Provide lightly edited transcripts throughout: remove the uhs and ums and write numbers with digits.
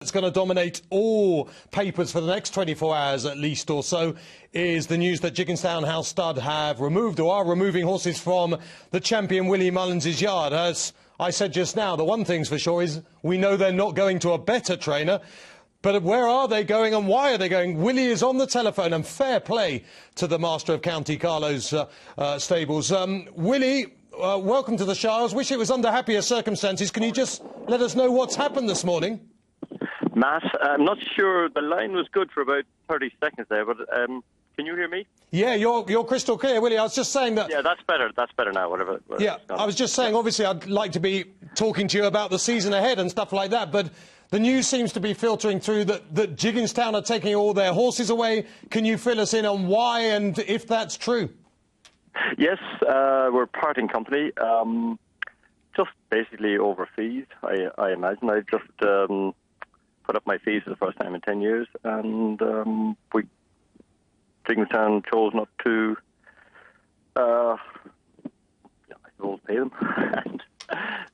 It's going to dominate all papers for the next 24 hours at least or so is the news that Jigginstown House Stud have removed or are removing horses from the champion Willie Mullins' yard. As I said just now, the one thing's for sure is we know they're not going to a better trainer. But where are they going and why are they going? Willie is on the telephone, and fair play to the master of County Carlo's stables. Willie, welcome to the show. I wish it was under happier circumstances. Can you just let us know what's happened this morning? Matt, I'm not sure. The line was good for about 30 seconds there, but can you hear me? Yeah, you're crystal clear, Willie. I was just saying that... Yeah, that's better. That's better now, whatever. Yeah, I was just saying, obviously, I'd like to be talking to you about the season ahead and stuff like that, but the news seems to be filtering through that Jigginstown are taking all their horses away. Can you fill us in on why and if that's true? Yes, we're parting company. Just basically over fees, I imagine. I just put up my fees for the first time in 10 years, and Jigginstown chose not to, I suppose, pay them, and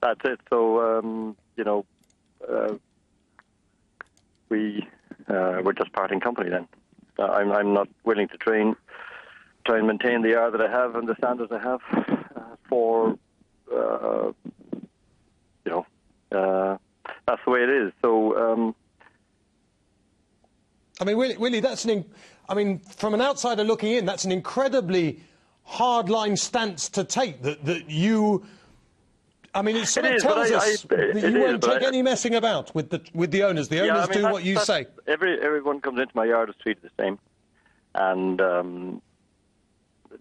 that's it. So, we're just parting company then. I'm not willing to try and maintain the yard that I have and the standards I have that's the way it is. So, I mean, Willie, from an outsider looking in, that's an incredibly hard-line stance to take, that you... I mean, it sort of tells us that you won't take any messing about with the owners. The owners do what you say. Everyone comes into my yard is treated the same, and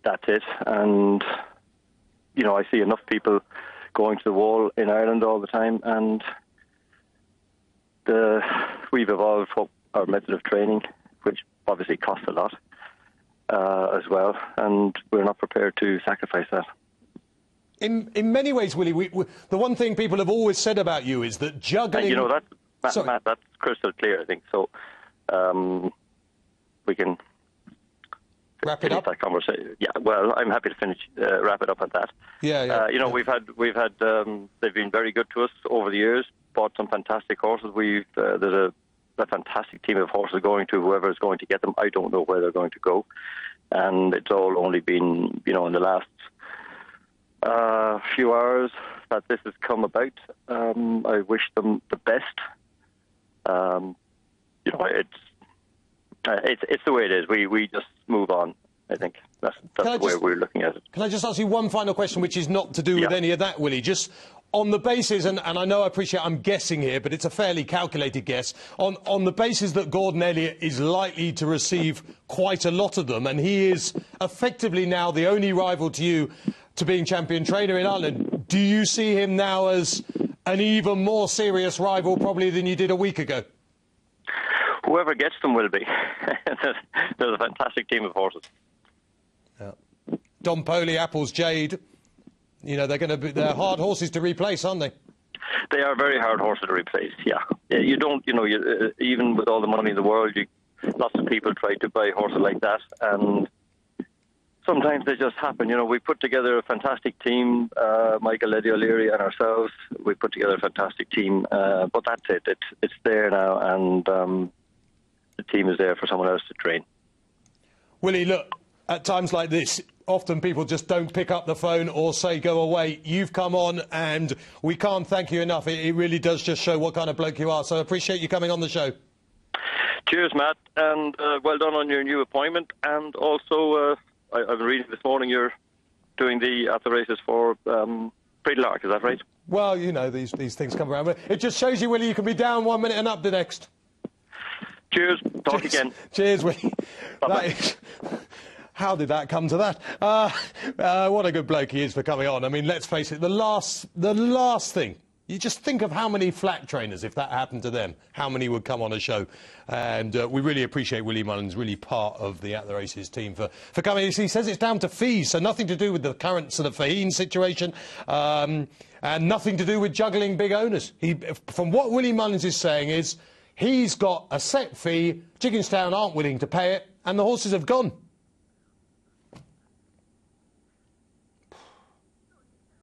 that's it. And I see enough people going to the wall in Ireland all the time, and we've evolved our method of training, which obviously costs a lot as well, and we're not prepared to sacrifice that. In many ways, Willie, the one thing people have always said about you is that juggling... Matt, that's crystal clear, I think. So we can wrap it up. That conversation. Yeah, well, I'm happy to wrap it up at that. Yeah. We've had. They've been very good to us over the years. Bought some fantastic horses. There's a fantastic team of horses going to whoever is going to get them. I don't know where they're going to go, and it's all only been in the last few hours that this has come about. I wish them the best. It's the way it is. We just move on. I think that's the way we're looking at it. Can I just ask you one final question, which is not to do with any of that, Willie? Just on the basis, and I know I appreciate I'm guessing here, but it's a fairly calculated guess, on the basis that Gordon Elliott is likely to receive quite a lot of them, and he is effectively now the only rival to you to being champion trainer in Ireland. Do you see him now as an even more serious rival probably than you did a week ago? Whoever gets them will be. There's a fantastic team of horses. Yeah. Dom Poley, Apples, Jade. They're hard horses to replace, aren't they? They are very hard horses to replace. Yeah. You don't. Even with all the money in the world, lots of people try to buy horses like that, and sometimes they just happen. We put together a fantastic team, Michael Eddie O'Leary and ourselves. We put together a fantastic team, but that's it. It's there now, and the team is there for someone else to train. Willie, look, at times like this, often people just don't pick up the phone or say go away. You've come on, and we can't thank you enough. It really does just show what kind of bloke you are, so I appreciate you coming on the show. Cheers, Matt, and well done on your new appointment, and also... I've been reading this morning you're doing at the races for Prix de l'Arc, is that right? Well, these things come around. It just shows you, Willie, you can be down 1 minute and up the next. Cheers. Talk again. Cheers, Willie. Bye-bye. How did that come to that? What a good bloke he is for coming on. I mean, let's face it, the last thing... You just think of how many flat trainers, if that happened to them, how many would come on a show. And we really appreciate Willie Mullins, really part of the At the Races team, for coming. He says it's down to fees, so nothing to do with the current sort of Faheen situation, and nothing to do with juggling big owners. From what Willie Mullins is saying is, he's got a set fee, Jigginstown aren't willing to pay it, and the horses have gone.